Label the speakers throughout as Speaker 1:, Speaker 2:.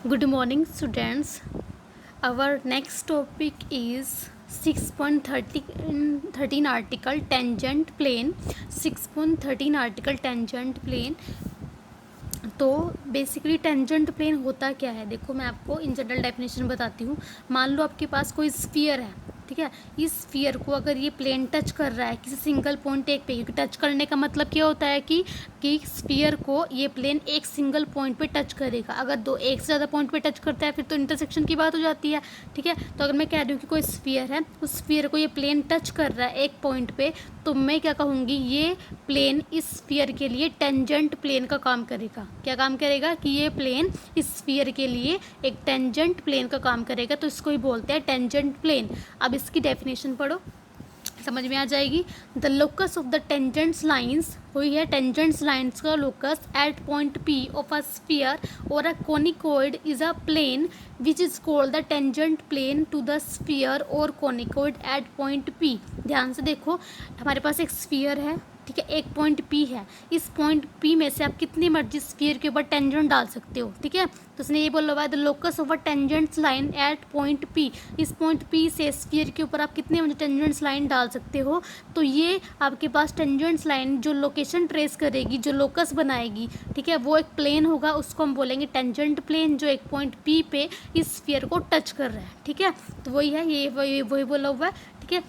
Speaker 1: Good morning, students. Our next topic is 6.13 article tangent plane. 6.13 article tangent plane. तो basically tangent plane होता क्या है, देखो मैं आपको इन जनरल डेफिनेशन बताती हूँ। मान लो आपके पास कोई स्फीयर है, ठीक है। इस स्फीयर को अगर ये प्लेन टच कर रहा है किसी सिंगल पॉइंट एक पे, क्योंकि टच करने का मतलब क्या होता है कि स्फीयर को ये प्लेन एक सिंगल पॉइंट पे टच करेगा। अगर दो एक से ज़्यादा पॉइंट पे टच करता है फिर तो इंटरसेक्शन की बात हो जाती है, ठीक है। तो अगर मैं कह रही हूँ कि कोई स्फीयर है, उस स्फीयर को ये प्लेन टच कर रहा है एक पॉइंट पे, तो मैं क्या कहूँगी, ये प्लेन इस स्फीयर के लिए टेंजेंट प्लेन का काम करेगा। क्या काम करेगा कि ये प्लेन इस स्फीयर के लिए एक टेंजेंट प्लेन का काम करेगा, तो इसको ही बोलते हैं टेंजेंट प्लेन। अब इसकी डेफिनेशन पढ़ो, समझ में आ जाएगी। The locus of the tangents lines, वही है टेंजेंट्स लाइंस का locus at point P of a sphere और a conicoid is a plane which is called the tangent plane to the sphere और कोनिकॉइड एट पॉइंट पी। ध्यान से देखो, हमारे पास एक स्फीयर है, ठीक है, एक पॉइंट पी है। इस पॉइंट पी में से आप कितनी मर्जी स्फीयर के ऊपर टेंजेंट डाल सकते हो, ठीक है। तो उसने ये बोला हुआ है the locus of a tangents line at point P. इस पॉइंट पी से स्फीयर के ऊपर आप कितने मर्जी टेंजेंट्स लाइन डाल सकते हो। तो ये आपके पास टेंजेंट्स लाइन जो लोकेशन ट्रेस करेगी, जो लोकस बनाएगी, ठीक है, वो एक प्लेन होगा, उसको हम बोलेंगे टेंजेंट प्लेन, जो एक पॉइंट पी पे इस स्फीयर को टच कर रहा है, ठीक है। तो वही है, ये वही बोला हुआ है, ठीक है।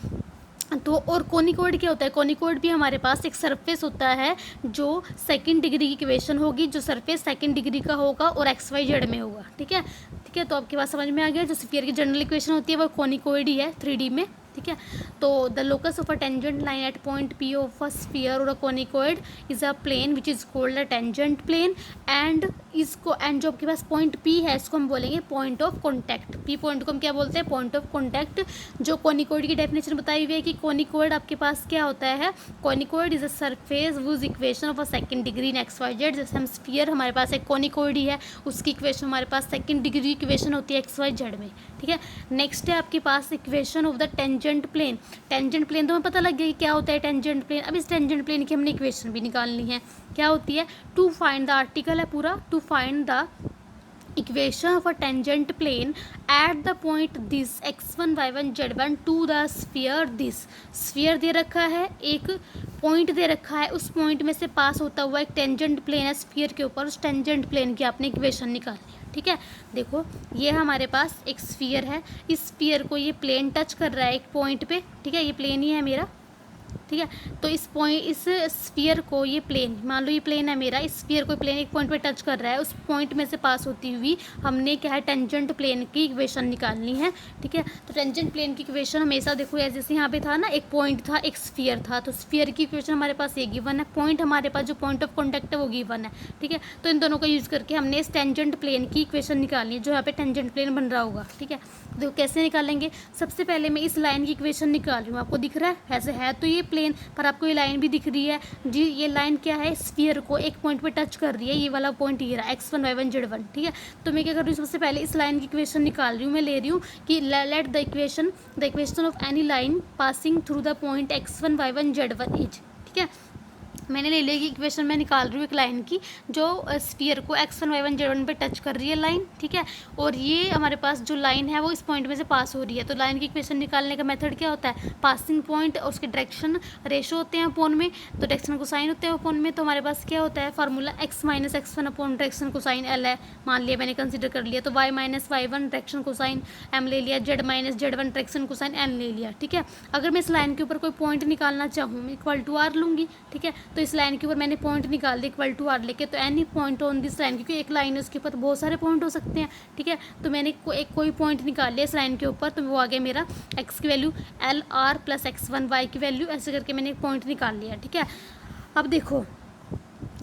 Speaker 1: तो और कोनिकॉइड क्या होता है, कोनिकॉइड भी हमारे पास एक सरफेस होता है जो सेकंड डिग्री की इक्वेशन होगी, जो सरफेस सेकंड डिग्री का होगा और एक्स वाई जेड में होगा, ठीक है, ठीक है। तो आपके पास समझ में आ गया, जो स्फीयर की जनरल इक्वेशन होती है वो कोनिकॉइड ही है 3D में, ठीक है। तो the locus of a tangent line at point P of a sphere और a conicoid is a plane which is called a tangent plane. And इसको, एंड जो आपके पास पॉइंट पी है इसको हम बोलेंगे point of contact. P point को हम क्या बोलते हैं, पॉइंट ऑफ कॉन्टैक्ट। जो कोनिकॉइड की डेफिनेशन बताई हुई है कि कोनिकॉइड आपके पास क्या होता है, conicoid is a surface whose equation of a second degree in x y z. जैसे हम स्फीयर, हमारे पास एक कोनिकॉइड ही है, उसकी इक्वेशन हमारे पास सेकंड डिग्री इक्वेशन होती है एक्स वाई जेड में, ठीक है। नेक्स्ट है आपके पास equation of the tangent plane. Tangent plane तो हमें पता लग गया कि क्या होता है टेंजेंट प्लेन। अब इस टेंजेंट प्लेन की हमने इक्वेशन भी निकालनी है, क्या होती है, टू फाइंड द आर्टिकल है पूरा, to find the equation of a tangent plane at the point this x1 y1 z1 to the sphere this. Sphere दे रखा है, एक पॉइंट दे रखा है, उस पॉइंट में से पास होता हुआ एक टेंजेंट प्लेन है स्फीयर के ऊपर, उस टेंजेंट प्लेन की आपने इक्वेशन निकालनी है, ठीक है। देखो ये हमारे पास एक स्फीयर है, इस स्फीयर को ये प्लेन टच कर रहा है एक पॉइंट पे, ठीक है, ये प्लेन ही है मेरा, ठीक है। तो इस पॉइंट, इस स्फीयर को, ये प्लेन, मान लो ये प्लेन है मेरा, इस स्फीयर को प्लेन एक पॉइंट पे टच कर रहा है, उस पॉइंट में से पास होती हुई हमने क्या है, टेंजेंट प्लेन की इक्वेशन निकालनी है, ठीक है। तो टेंजेंट प्लेन की इक्वेशन हमेशा देखो, जैसे यहाँ पे था ना, एक पॉइंट था एक स्फीयर था, तो स्फीयर की इक्वेशन हमारे पास ये गिवन है, पॉइंट हमारे पास जो पॉइंट ऑफ कॉन्टैक्ट है वो गिवन है, ठीक है। तो इन दोनों का यूज़ करके हमने इस टेंजेंट प्लेन की इक्वेशन निकालनी है, जो यहाँ पे टेंजेंट प्लेन बन रहा होगा, ठीक है। तो कैसे निकालेंगे, सबसे पहले मैं इस लाइन की इक्वेशन निकाल रही हूँ, आपको दिख रहा है, ऐसे है तो ये प्लेन, पर आपको ये लाइन भी दिख रही है जी। ये लाइन क्या है, स्फीयर को एक पॉइंट पे टच कर रही है, ये वाला पॉइंट ये रहा x1 y1 z1, ठीक है। तो मैं क्या कर रही हूँ, सबसे पहले इस लाइन की इक्वेशन निकाल रही हूँ, मैं ले रही हूँ कि let the equation of any line passing through the point x1 y1 z1 is, ठीक है। मैंने ले लिया कि इक्वेशन मैं निकाल रही हूँ एक लाइन की, जो स्फीयर को x1 y1 z1 पे टच कर रही है लाइन, ठीक है। और ये हमारे पास जो लाइन है वो इस पॉइंट में से पास हो रही है। तो लाइन की इक्वेशन निकालने का मेथड क्या होता है, पासिंग पॉइंट और उसके डायरेक्शन रेशो होते हैं अपॉन में, तो डायरेक्शन को साइन होते हैं अपॉन में। तो हमारे पास क्या होता है formula, x minus x1 upon direction को साइन एल है, मान लिया मैंने कंसिडर कर लिया। तो y माइनस y1 डायरेक्शन को साइन एम ले लिया, z माइनस z1 डायरेक्शन को साइन एन ले लिया, ठीक है। अगर मैं इस लाइन के ऊपर कोई पॉइंट निकालना चाहूँ, मैं इक्वल टू आर लूँगी, ठीक है। तो इस लाइन के ऊपर मैंने पॉइंट निकाल दिया इक्वल टू आर लेके, तो any point on this line, क्योंकि एक लाइन है उसके ऊपर बहुत सारे पॉइंट हो सकते हैं, ठीक है। तो मैंने कोई पॉइंट निकाल लिया इस लाइन के ऊपर, तो वो आ गया मेरा x की value L R plus x1 y की वैल्यू, ऐसे करके मैंने एक पॉइंट निकाल लिया, ठीक है। अब देखो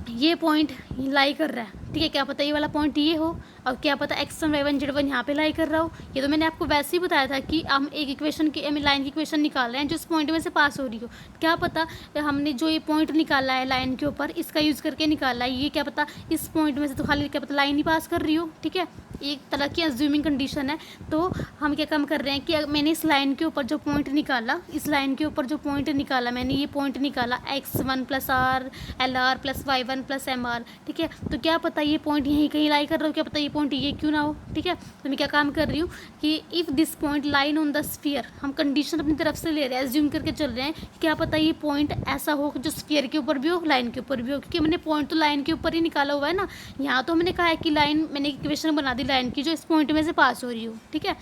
Speaker 1: ये पॉइंट लाई कर रहा है, ठीक है, क्या पता ये वाला पॉइंट ये हो, और क्या पता x1 y1 z1 यहाँ पे लाई कर रहा हो। ये तो मैंने आपको वैसे ही बताया था कि हम एक इक्वेशन की लाइन की इक्वेशन निकाल रहे हैं जो इस पॉइंट में से पास हो रही हो। क्या पता हमने जो ये पॉइंट निकाला है लाइन के ऊपर, इसका यूज़ करके निकाला है, ये क्या पता इस पॉइंट में से तो खाली क्या पता लाइन ही पास कर रही हो, ठीक है। एक तरह की अज्यूमिंग कंडीशन है। तो हम क्या काम कर रहे हैं कि मैंने इस लाइन के ऊपर जो पॉइंट निकाला, इस लाइन के ऊपर जो पॉइंट निकाला मैंने, ये पॉइंट निकाला x1 plus R L R plus y1 plus M R, ठीक है। तो क्या पता ये पॉइंट यहीं कहीं लाई कर रहा हो, क्या पता ये पॉइंट ये क्यों ना हो, ठीक है। तो मैं क्या काम कर रही हूँ कि if this point line on the sphere, हम कंडीशन अपनी तरफ से ले रहे हैं, एज्यूम करके चल रहे हैं, क्या पता ये पॉइंट ऐसा हो जो स्फीयर के ऊपर भी हो, लाइन के ऊपर भी हो, क्योंकि मैंने पॉइंट तो लाइन के ऊपर ही निकाला हुआ है ना। यहाँ तो हमने कहा है कि लाइन, मैंने इक्वेशन बना दी लाइन की जो इस पॉइंट में से पास हो रही हो, ठीक है।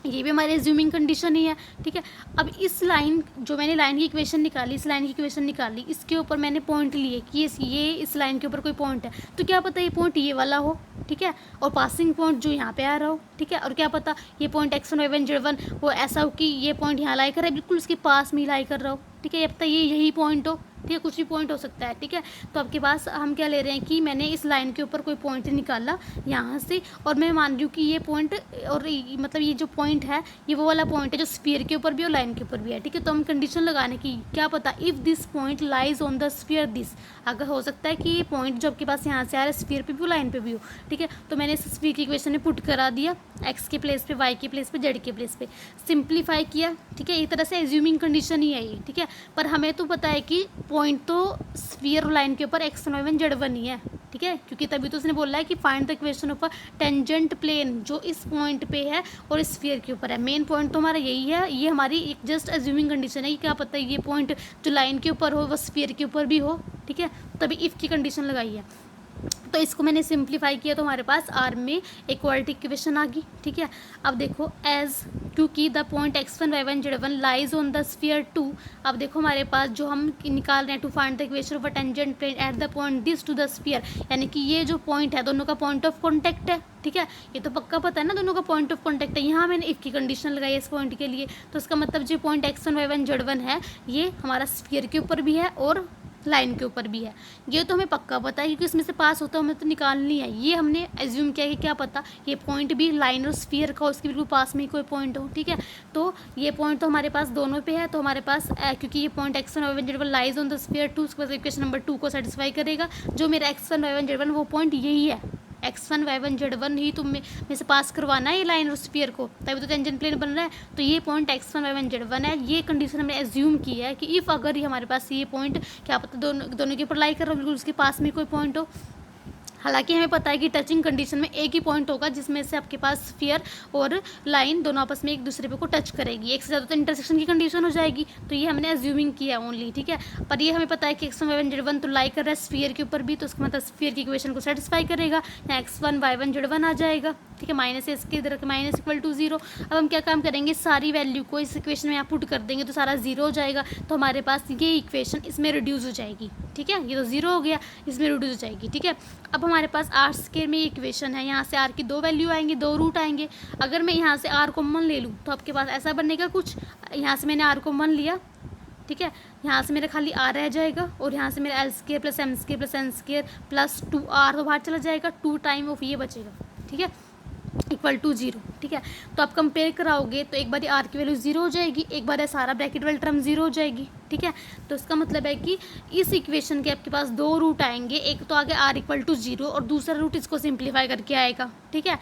Speaker 1: ये भी हमारे एज्यूमिंग कंडीशन ही है, ठीक है। अब इस लाइन, जो मैंने लाइन की इक्वेशन निकाली, इस लाइन की इक्वेशन निकाली, इसके ऊपर मैंने पॉइंट लिए कि ये इस लाइन के ऊपर कोई पॉइंट है, तो क्या पता ये पॉइंट ये वाला हो, ठीक है, और पासिंग पॉइंट जो यहाँ पे आ रहा हो, ठीक है। और क्या पता ये पॉइंट x1 y1 z1 वो ऐसा हो कि ये पॉइंट यहाँ लाई कर रहा है, बिल्कुल उसके पास में ही लाई कर रहा हो, ठीक है। ये पता ये यही पॉइंट हो, ठीक है, कुछ भी पॉइंट हो सकता है, ठीक है। तो आपके पास हम क्या ले रहे हैं कि मैंने इस लाइन के ऊपर कोई पॉइंट निकाला यहाँ से, और मैं मान रही हूँ कि ये पॉइंट, और मतलब ये जो पॉइंट है ये वो वाला पॉइंट है जो स्फीयर के ऊपर भी और लाइन के ऊपर भी है, ठीक है। तो हम कंडीशन लगाने की, क्या पता if this point lies on the sphere this, अगर हो सकता है कि ये पॉइंट जो आपके पास यहाँ से आ रहा है स्फीयर पे भी हो, लाइन पे भी हो, ठीक है। तो मैंने इस स्फीयर की इक्वेशन में पुट करा दिया, एक्स के प्लेस पे, वाई के प्लेस पे, जेड के प्लेस पे, सिंप्लीफाई किया, ठीक है। एक तरह से एज्यूमिंग कंडीशन ही है ये, ठीक है। पर हमें तो पता है कि पॉइंट तो स्फीयर लाइन के ऊपर x1 y1 z1 ही है, ठीक है, क्योंकि तभी तो उसने बोला है कि find the equation of a tangent plane जो इस पॉइंट पे है और इस स्फीयर के ऊपर है। मेन पॉइंट तो हमारा यही है, ये हमारी एक जस्ट एज्यूमिंग कंडीशन है कि क्या पता है ये पॉइंट जो लाइन के ऊपर हो वो स्फीयर के ऊपर भी हो, ठीक है। तभी इफ़ की कंडीशन लगाई है। तो इसको मैंने सिंप्लीफाई किया तो हमारे पास आर में इक्वालिटी इक्वेशन आ गई, ठीक है। अब देखो एज, क्योंकि the point x1 y1 z1 lies on the sphere 2, अब देखो हमारे पास जो हम निकाल रहे हैं to find the equation of a tangent plane at the point this to the sphere, यानी कि ये जो पॉइंट है दोनों का पॉइंट ऑफ कॉन्टैक्ट है, ठीक है। ये तो पक्का पता है ना दोनों का पॉइंट ऑफ कॉन्टैक्ट है। यहाँ मैंने इफ़ की कंडीशन लगाई है इस पॉइंट के लिए, तो इसका मतलब जो पॉइंट x1 y1 z1 है ये हमारा स्फीयर के ऊपर भी है और लाइन के ऊपर भी है। ये तो हमें पक्का पता है क्योंकि इसमें से पास होता है, हमें तो निकालनी है। ये हमने एज्यूम किया कि क्या पता ये पॉइंट भी लाइन और स्फीयर का उसके बिल्कुल पास में ही कोई पॉइंट हो, ठीक है। तो ये पॉइंट तो हमारे पास दोनों पे है, तो हमारे पास क्योंकि ये point x1 y1 z1 lies on the sphere 2, उसके बाद इक्वेशन नंबर 2 को सेटिस्फाई करेगा। जो मेरा x1 y1 z1 वो पॉइंट यही है, x1 y1 z1 ही तुम में से पास करवाना है ये लाइन और स्फीयर को, तभी तो टेंजेंट प्लेन बन रहा है। तो ये पॉइंट x1 y1 z1 है। ये कंडीशन हमने एज्यूम की है कि इफ़ अगर ये हमारे पास ये पॉइंट, क्या पता दोनों के ऊपर लाई कर रहा हो, बिल्कुल उसके पास में कोई पॉइंट हो। हालांकि हमें पता है कि टचिंग कंडीशन में एक ही पॉइंट होगा जिसमें से आपके पास स्फीयर और लाइन दोनों आपस में एक दूसरे पे को टच करेगी, एक से ज़्यादा तो इंटरसेक्शन की कंडीशन हो जाएगी। तो ये हमने एज्यूमिंग किया ओनली, ठीक है। पर ये हमें पता है कि x1 y1 z1 तो लाई कर रहा है स्फीयर के ऊपर भी, तो उसका मतलब स्फीयर की इक्वेशन को सेटिस्फाई करेगा, यहाँ x1 y1 z1 आ जाएगा, ठीक है। माइनस इसके इधर माइनस इक्वल टू 0। अब हम क्या काम करेंगे, सारी वैल्यू को इस इक्वेशन में यहाँ पुट कर देंगे तो सारा 0 हो जाएगा। तो हमारे पास ये इक्वेशन इसमें रिड्यूस हो जाएगी, ठीक है। ये तो 0 हो गया, इसमें रिड्यूस हो जाएगी, ठीक है। अब हमारे पास आर स्क्वायर में इक्वेशन है, यहाँ से आर की दो वैल्यू आएंगे, दो रूट आएंगे। अगर मैं यहाँ से आर कॉमन ले लूँ तो आपके पास ऐसा बनेगा कुछ, यहाँ से मैंने आर कॉमन लिया, ठीक है, यहाँ से मेरा खाली आर रह जाएगा और यहाँ से मेरा L square plus M square plus N square plus 2r तो बाहर चला जाएगा, 2 टाइम ऑफ ये बचेगा, ठीक है, इक्वल टू 0, ठीक है। तो आप कंपेयर कराओगे तो एक बार आर की वैल्यू 0 हो जाएगी, एक बार सारा ब्रैकेट वाली टर्म 0 हो जाएगी, ठीक है। तो इसका मतलब है कि इस इक्वेशन के आपके पास दो रूट आएंगे, एक तो आगे आर इक्वल टू 0 और दूसरा रूट इसको सिंप्लीफाई करके आएगा, ठीक है।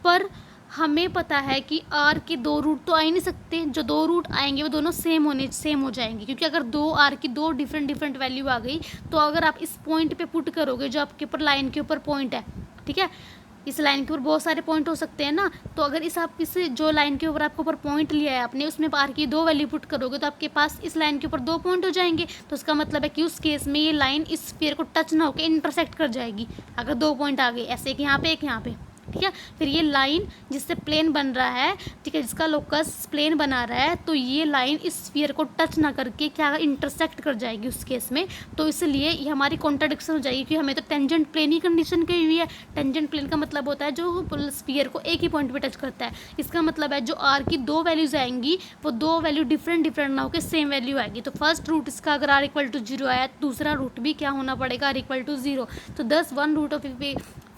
Speaker 1: पर हमें पता है कि आर के दो रूट तो आ ही नहीं सकते, जो दो रूट आएंगे वो दोनों सेम हो जाएंगे, क्योंकि अगर दो आर की दो डिफरेंट वैल्यू आ गई तो अगर आप इस पॉइंट पे पुट करोगे जो आपके ऊपर लाइन के ऊपर पॉइंट है, ठीक है, इस लाइन के ऊपर बहुत सारे पॉइंट हो सकते हैं ना, तो अगर इस जो लाइन के ऊपर आपके ऊपर पॉइंट लिया है आपने उसमें आर की दो वैल्यू पुट करोगे तो आपके पास इस लाइन के ऊपर दो पॉइंट हो जाएंगे। तो उसका मतलब है कि उस केस में ये लाइन इस स्फीयर को टच ना होकर इंटरसेक्ट कर जाएगी अगर दो पॉइंट आ गए, ऐसे एक यहाँ पे एक यहाँ पे, ठीक है। फिर ये लाइन जिससे प्लेन बन रहा है, ठीक है, जिसका लोकस प्लेन बना रहा है, तो ये लाइन इस स्फीयर को टच ना करके क्या इंटरसेक्ट कर जाएगी उस केस में। तो इसलिए ये हमारी कॉन्ट्राडिक्शन हो जाएगी कि हमें तो टेंजेंट प्लेन ही कंडीशन कही हुई है। टेंजेंट प्लेन का मतलब होता है जो स्फीयर को एक ही पॉइंट पे टच करता है। इसका मतलब है जो आर की दो वैल्यूज आएंगी वो दो वैल्यू डिफरेंट ना होकर सेम वैल्यू आएगी। तो फर्स्ट रूट इसका अगर आर इक्वल टू 0 आया, दूसरा रूट भी क्या होना पड़ेगा, आर इक्वल टू 0। तो 10 1 root of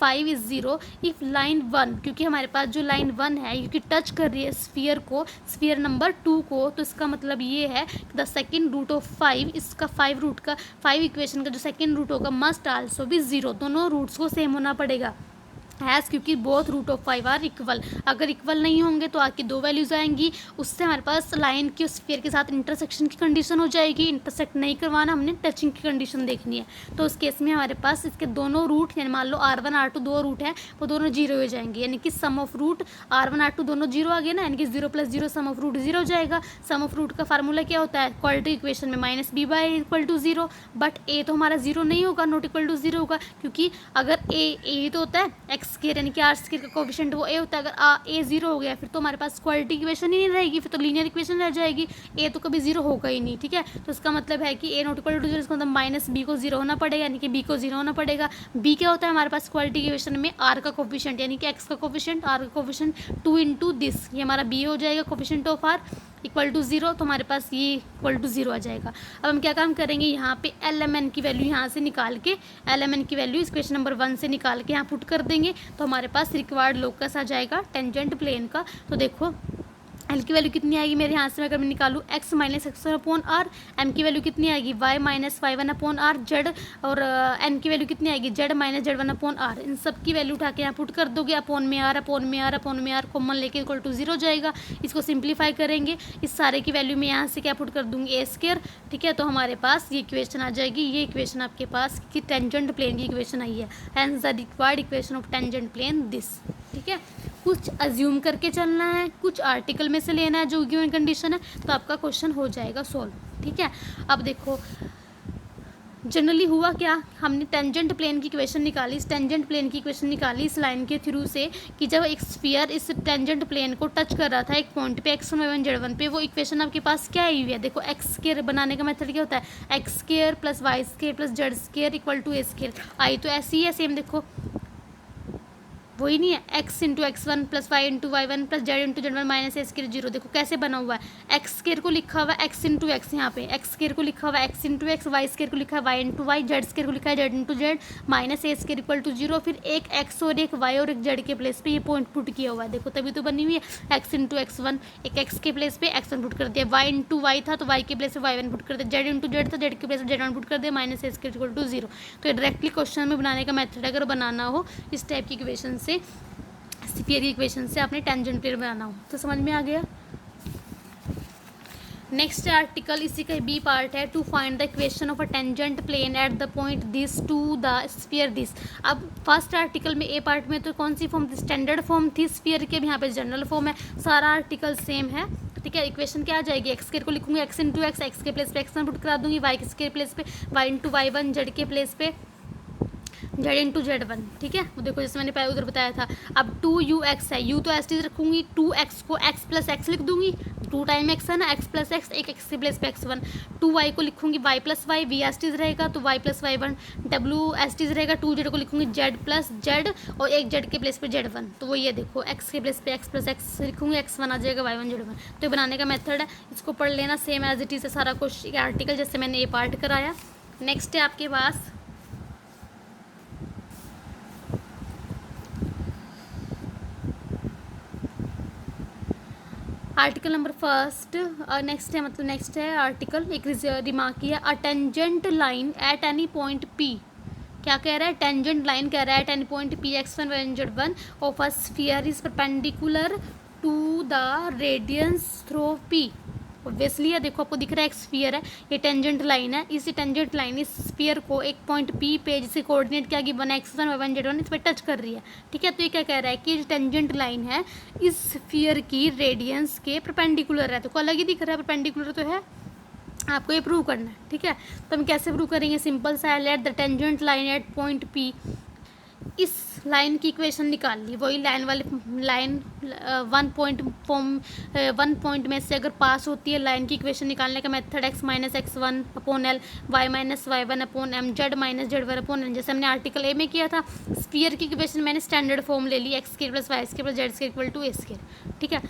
Speaker 1: 5 is 0 if line 1, क्योंकि हमारे पास जो लाइन 1 है क्योंकि टच कर रही है स्फीयर को, स्फीयर नंबर 2 को, तो इसका मतलब ये है द सेकेंड रूट ऑफ 5, इसका 5 रूट का 5 इक्वेशन का जो सेकेंड रूट होगा मस्ट आल्सो भी 0, दोनों रूट्स को सेम होना पड़ेगा। हैज़, क्योंकि both root of 5 are equal. अगर इक्वल नहीं होंगे तो आगे दो वैल्यूज़ आएंगी, उससे हमारे पास लाइन की स्फीयर के साथ इंटरसेक्शन की कंडीशन हो जाएगी। इंटरसेक्ट नहीं करवाना, हमने टचिंग की कंडीशन देखनी है। तो उस केस में हमारे पास इसके दोनों रूट, यानी मान लो R1 R2 दो रूट हैं, वो दोनों जीरो हो जाएंगे, यानी कि सम ऑफ रूट R1 R2 दोनों जीरो आ गए ना, यानी कि 0 + 0 सम ऑफ रूट 0 हो जाएगा। सम ऑफ रूट का फार्मूला क्या होता है, क्वाड्रेटिक इक्वेशन में -b/(=0), बट a तो हमारा 0 नहीं होगा, नॉट इक्वल टू 0 होगा, क्योंकि अगर a तो होता है x स्क्वायर, यानी कि r स्क्वायर का कोफिशिएंट वो a होता है। अगर a 0 हो गया फिर तो हमारे पास क्वाड्रेटिक इक्वेशन ही नहीं रहेगी, फिर तो लीनियर इक्वेशन रह जाएगी। a तो कभी 0 होगा ही नहीं, ठीक है। तो इसका मतलब है कि a नॉट इक्वल टू 0, इसका मतलब -b को 0 होना पड़ेगा, यानी कि b को 0 होना पड़ेगा। b क्या होता है हमारे पास क्वाड्रेटिक इक्वेशन में, r का कोफिशिएंट, यानी कि x का कोफिशिएंट, r का कोफिशिएंट 2 × दिस, ये हमारा b हो जाएगा, coefficient of r equal to 0, तो हमारे पास ये इक्वल टू 0 आ जाएगा। अब हम क्या काम करेंगे, यहाँ पे LMN की वैल्यू यहाँ से निकाल के, LMN की वैल्यू इक्वेशन नंबर 1 से निकाल के यहाँ पुट कर देंगे, तो हमारे पास रिक्वायर्ड लोकस आ जाएगा टेंजेंट प्लेन का। तो देखो एल की वैल्यू कितनी आएगी मेरे यहाँ से, अगर मैं निकालूँ x - x1/r, m की वैल्यू कितनी आएगी y - y1/r, z, और n की वैल्यू कितनी आएगी z - z1/r। इन सब की वैल्यू उठा के यहाँ पुट कर दोगे, अपॉन में r कॉमन लेके इक्वल टू 0 हो जाएगा। इसको सिंप्लीफाई करेंगे, इस सारे की वैल्यू में यहाँ से क्या पुट कर दूँगी, a², ठीक है। तो हमारे पास ये इक्वेशन आ जाएगी, ये इक्वेशन आपके पास कि टेंजेंट प्लेन की इक्वेशन आई है, hence the required equation of tangent plane this, ठीक है। कुछ अज्यूम करके चलना है, कुछ आर्टिकल में से लेना है जो गिवन कंडीशन है, तो आपका क्वेश्चन हो जाएगा सॉल्व, ठीक है। अब देखो जनरली हुआ क्या, हमने टेंजेंट प्लेन की इक्वेशन निकाली, इस टेंजेंट प्लेन की इक्वेशन निकाली इस लाइन के थ्रू से कि जब एक स्फीयर इस टेंजेंट प्लेन को टच कर रहा था एक पॉइंट पे x1 y1 z1 पे, वो इक्वेशन आपके पास क्या आई हुई है, देखो x² बनाने का मेथड क्या होता है, x² + y² + z² = a²। आई तो ऐसी ही है सेम, देखो वही नहीं है, x × x1 + y × y1 + z × z1 - a² 0। देखो कैसे बना हुआ है, x² को लिखा हुआ है x × x, यहाँ पे x² को लिखा हुआ है x × x, y² को लिखा है y × y, z² को लिखा है z × z - a² = 0। फिर एक x और एक y और एक z के प्लेस पे ये पॉइंट पुट किया हुआ है, देखो तभी तो बनी हुई है। x × x1, एक x के प्लेस पे x1 पुट कर दिया, y × y था तो y के प्लेस पे y1 पुट कर दिया, z × z था z के प्लेस पे z1 पुट कर दिया, -a² = 0। तो ये डायरेक्टली क्वेश्चन में बनाने का मेथड है, अगर बनाना हो इस टाइप की इक्वेशन से, स्फीयर की इक्वेशन से आपने टेंजेंट प्लेन बनाना हो तो समझ में आ गया। नेक्स्ट आर्टिकल इसी का बी पार्ट है, to find the equation of a tangent plane at the point this to the sphere this. अब फर्स्ट आर्टिकल में ए पार्ट में तो कौन सी फॉर्म थी, स्टैंडर्ड फॉर्म थी स्फीयर की, अब यहाँ पे जनरल फॉर्म है, सारा आर्टिकल सेम है, ठीक है। इक्वेशन क्या आ जाएगी, x² को लिखूंगी x × x के प्लेस पे x1 पुट करा दूंगी, y के प्लेस पे y × y1, z के प्लेस पे z × z1, ठीक है। वो देखो जैसे मैंने पहले उधर बताया था। अब 2ux है, u तो एस टी रखूंगी, 2x को x + x लिख दूंगी, 2 टाइम x है ना, x + x, एक x के प्लेस पे x1, 2y को लिखूंगी y + y, v S T रहेगा तो y + y1, w S T रहेगा, 2z को लिखूंगी z + z, और एक z के प्लेस पे z1, तो वो ये देखो x के प्लेस पे x + x लिखूंगी, x1 आ जाएगा y1 z1। तो ये बनाने का मेथड है, इसको पढ़ लेना, सेम एज इट इज़ है सारा कुछ आर्टिकल जैसे मैंने ये पार्ट कराया। नेक्स्ट है आपके पास आर्टिकल नंबर फर्स्ट, नेक्स्ट है, मतलब नेक्स्ट है आर्टिकल, एक रिमार्क किया, a tangent line at any point P, क्या कह रहा है, टेंजेंट लाइन कह रहा है at any point P x1 y1 z1 of a sphere is perpendicular to the radiance through P. Obviously है, देखो आपको दिख रहा है एक स्फीयर है, ये टेंजेंट लाइन है, इसी टेंजेंट लाइन इस स्फीयर को एक पॉइंट पी पे जिसे कोऑर्डिनेट क्या गिवन है x1 y1 z1 इस पर टच कर रही है, ठीक है। तो ये क्या कह रहा है कि टेंजेंट लाइन है इस स्फीयर की रेडियंस के परपेंडिकुलर है, तो अलग ही दिख रहा है, परपेंडिकुलर तो है, आपको ये प्रूव करना है, ठीक है। तो हम कैसे प्रूव करेंगे, सिंपल सा है, let the tangent line at point P, इस लाइन की इक्वेशन निकाल ली, वही लाइन वाली लाइन वन पॉइंट में से अगर पास होती है लाइन की इक्वेशन निकालने का method x - x1/l, y - y1/m, z - z1/n, जैसे हमने आर्टिकल ए में किया था। स्फीयर की इक्वेशन मैंने स्टैंडर्ड फॉर्म ले ली, x² + y² + z² = a², ठीक है।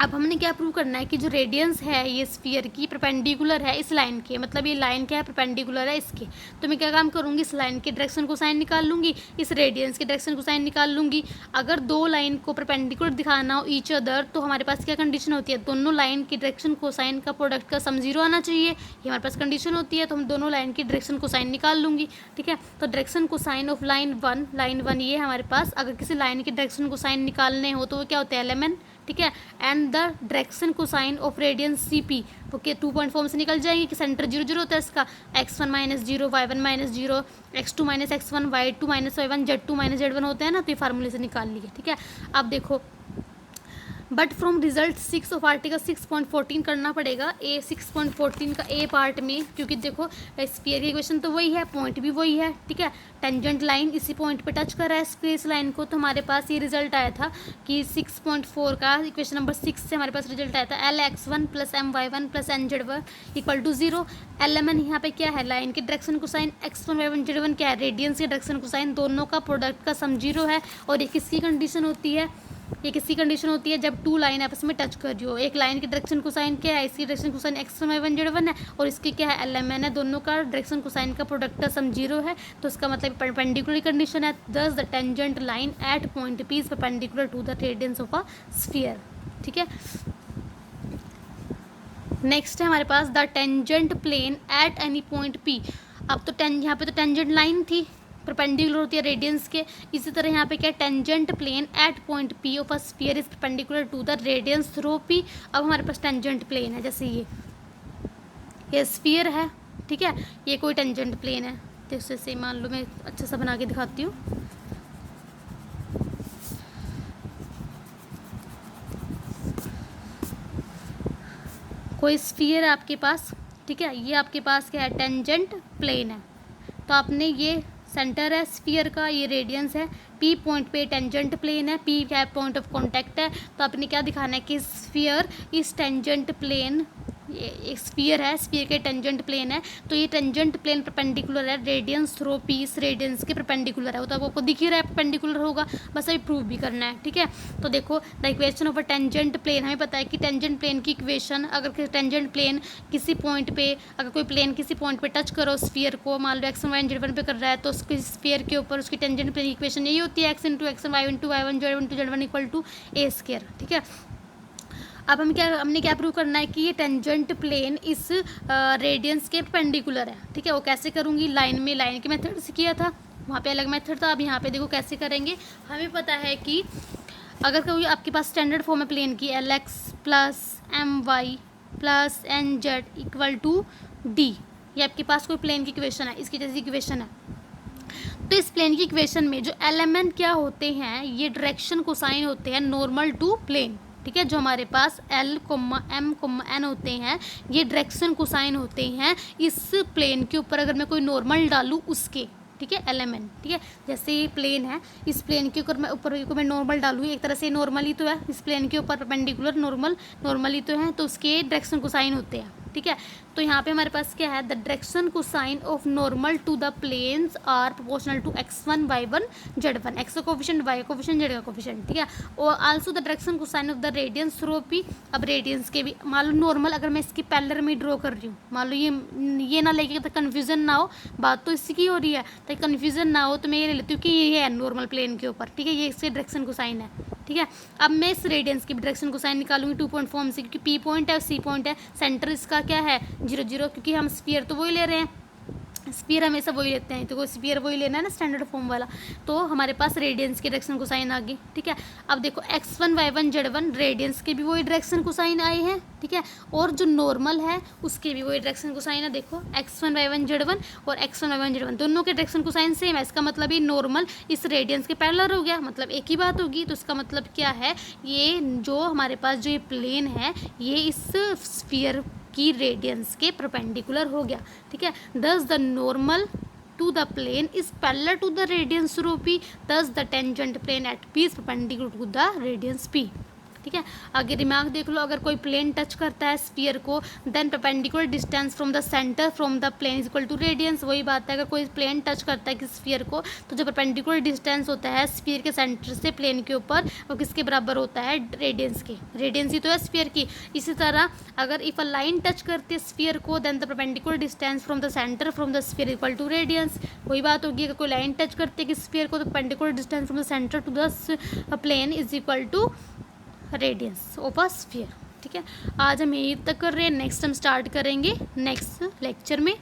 Speaker 1: अब हमने क्या प्रूव करना है कि जो रेडियंस है ये स्फीयर की परपेंडिकुलर है इस लाइन के, मतलब ये लाइन क्या है, परपेंडिकुलर है इसके। तो मैं क्या काम करूँगी, इस लाइन के डायरेक्शन को साइन निकाल लूँगी, इस रेडियंस के डायरेक्शन को साइन निकाल लूँगी। अगर दो लाइन को परपेंडिकुलर दिखाना हो ईच अदर, तो हमारे पास क्या कंडीशन होती है, दोनों लाइन की डायरेक्शन को साइन का प्रोडक्ट का सम 0 आना चाहिए, ये हमारे पास कंडीशन होती है। तो हम दोनों लाइन की डायरेक्शन को साइन निकाल लूँगी, ठीक है। तो डायरेक्शन को साइन ऑफ लाइन वन ये हमारे पास, अगर किसी लाइन की डायरेक्शन को साइन निकालने हो तो वो क्या होता है, LMN, ठीक है। And the direction cosine of radiance CP, तो क्या 2 पॉइंट फॉर्म से निकल जाएंगे कि सेंटर 0 0 होता है इसका, x1 - 0 y1 - 0 x2 - x1 y2 - y1 z2 - z1 होता है ना, तो ये फार्मूले से निकाल लिए, ठीक है। अब देखो, but from result 6 of article 6.14 करना पड़ेगा ए 6.14 का ए पार्ट में, क्योंकि देखो स्फीयर की इक्वेशन तो वही है, पॉइंट भी वही है, ठीक है। टेंजेंट लाइन इसी पॉइंट पे टच कर रहा है इस लाइन को, तो हमारे पास ये रिजल्ट आया था कि 6.4 का इक्वेशन नंबर 6 से हमारे पास रिजल्ट आया था LX1 + MY1 + NZ1 = 0। LMN यहाँ पे क्या है, लाइन के डायरेक्शन को साइन, x1 y1 z1 क्या है, रेडियंस के डायरेक्शन को साइन, दोनों का प्रोडक्ट का सम 0 है। और ये किसकी कंडीशन होती है, ये किसकी कंडीशन होती है, जब टू लाइन आपस में टच कर रही हो। एक लाइन की डायरेक्शन कोसाइन क्या है, इसकी direction cosine x1 y1 z1 है, और इसकी क्या है, LMN है, दोनों का डायरेक्शन कोसाइन का प्रोडक्ट का सम 0 है, तो इसका मतलब परपेंडिकुलर कंडीशन है। Thus the tangent line at point P is perpendicular to the radians of a sphere, ठीक है। नेक्स्ट है हमारे पास the tangent plane at any point P। अब तो यहाँ पे तो टेंजेंट लाइन थी, परपेंडिकुलर होती है रेडियंस के, इसी तरह यहाँ पे क्या tangent plane at point P of a sphere is perpendicular to the radiance through P। अब हमारे पास टेंजेंट प्लेन है, जैसे ये स्फीयर है, ठीक है, ये कोई टेंजेंट प्लेन है, तो इससे मान लो मैं अच्छा सा बना के दिखाती हूँ। कोई स्फीयर है आपके पास, ठीक है, ये आपके पास क्या है, टेंजेंट प्लेन है। तो आपने ये सेंटर है स्फीयर का, ये रेडियंस है, P पॉइंट पे टेंजेंट प्लेन है, P क्या पॉइंट ऑफ कांटेक्ट है। तो आपने क्या दिखाना है कि स्फीयर इस टेंजेंट प्लेन, ये एक स्फीयर है, स्फीयर के टेंजेंट प्लेन है, तो ये टेंजेंट प्लेन परपेंडिकुलर है रेडियंस थ्रू P, इस रेडियंस के परपेंडिकुलर है, वो तो आपको दिख ही रहा है परपेंडिकुलर होगा, बस अभी प्रूव भी करना है, ठीक है। तो देखो the equation of a tangent plane, हमें पता है कि टेंजेंट प्लेन की इक्वेशन, अगर टेंजेंट प्लेन किसी पॉइंट पे, अगर कोई प्लेन किसी पॉइंट पे टच करो स्फीयर को, मान लो x1 y1 z1 पे कर रहा है, तो उसकी स्फीयर के ऊपर उसकी टेंजेंट प्लेन की इक्वेशन यही होती है, x × x1 y × y1 z1 = a², ठीक है। अब हमने क्या प्रूव करना है कि ये टेंजेंट प्लेन इस रेडियंस के परपेंडिकुलर है, ठीक है। वो कैसे करूँगी, लाइन के मेथड से किया था, वहाँ पे अलग मेथड था, अब यहाँ पे देखो कैसे करेंगे। हमें पता है कि अगर कोई आपके पास स्टैंडर्ड फॉर्म है प्लेन की, LX + MY + NZ = D, ये आपके पास कोई प्लेन की इक्वेशन है, इसकी जैसी इक्वेशन है। तो इस प्लेन की इक्वेशन में जो एलिमेंट क्या होते हैं, ये डायरेक्शन कोसाइन होते हैं नॉर्मल टू प्लेन, ठीक है। जो हमारे पास L, M, N होते हैं, ये डायरेक्शन कोसाइन होते हैं इस प्लेन के ऊपर, अगर मैं कोई नॉर्मल डालूँ उसके, ठीक है, एलिमेंट, ठीक है। जैसे ये प्लेन है, इस प्लेन के ऊपर मैं नॉर्मल डालूँ, एक तरह से नॉर्मल ही तो है, इस प्लेन के ऊपर परपेंडिकुलर नॉर्मल ही तो है, तो उसके डायरेक्शन कोसाइन होते हैं, ठीक है। तो यहाँ पे हमारे पास क्या है, the direction cosine of normal to the planes are proportional to x1 y1 z1, x का कोफिशिएंट, y का कोफिशिएंट, z का कोफिशिएंट, ठीक है। और also the direction cosine of the radiance through P। अब रेडियंस के भी मान लो नॉर्मल, अगर मैं इसकी पैरेलल में ड्रॉ कर रही हूँ, मान लो ये ना लेके तो कन्फ्यूजन ना हो, बात तो इसकी हो रही है, तो कन्फ्यूजन ना हो तो मैं ये ले लेती हूँ कि ये है नॉर्मल प्लेन के ऊपर, ठीक है, ये इसके डायरेक्शन कोसाइन है, ठीक है। अब मैं इस रेडियंस की डायरेक्शन कोसाइन निकालूंगी 2 पॉइंट फॉर्म से, क्योंकि P पॉइंट है और C पॉइंट है, सेंटर इसका क्या है 0 0, क्योंकि हम स्फीयर तो वही ले रहे हैं, स्फीयर हमेशा वही लेते हैं, तो कोई स्फीयर वही लेना है ना स्टैंडर्ड फॉर्म वाला, तो हमारे पास रेडियंस की डायरेक्शन कोसाइन आ गई, ठीक है। अब देखो x1 y1 z1 रेडियंस के भी वही डायरेक्शन कोसाइन आए हैं, ठीक है, और जो नॉर्मल है उसके भी वही डायरेक्शन कोसाइन है। देखो x1 y1 z1 और x1 y1 z1 दोनों के डायरेक्शन कोसाइन सेम है, इसका मतलब ये नॉर्मल इस रेडियंस के पैरेलल हो गया, मतलब एक ही बात होगी। तो इसका मतलब क्या है, ये जो हमारे पास जो ये प्लेन है, ये इस स्फीयर की रेडियंस के परपेंडिकुलर हो गया, ठीक है। Thus the normal to the plane is parallel to the radius through P, thus the tangent plane at P is perpendicular to the radius P। ठीक है। आगे दिमाग देख लो, अगर कोई प्लेन टच करता है स्फीयर को, then perpendicular distance from the centre from the plane is equal to radians. वही बात है, अगर कोई प्लेन टच करता है किसी स्फीयर को, तो जो परपेंडिकुलर डिस्टेंस होता है स्फीयर के सेंटर से प्लेन के ऊपर, वो किसके बराबर होता है, रेडियंस के। रेडियंस ही तो है स्फीयर की। इसी तरह अगर इफ अ लाइन टच करती है स्फीयर को, then the perpendicular distance from the centre from the sphere equal to radians. वही बात होगी, अगर कोई लाइन टच करती है किसी स्फीयर को, तो perpendicular distance from the centre to the plane is equal to radians of a sphere. ठीक है, आज हम यहीं तक कर रहे हैं, नेक्स्ट हम स्टार्ट करेंगे नेक्स्ट लेक्चर में।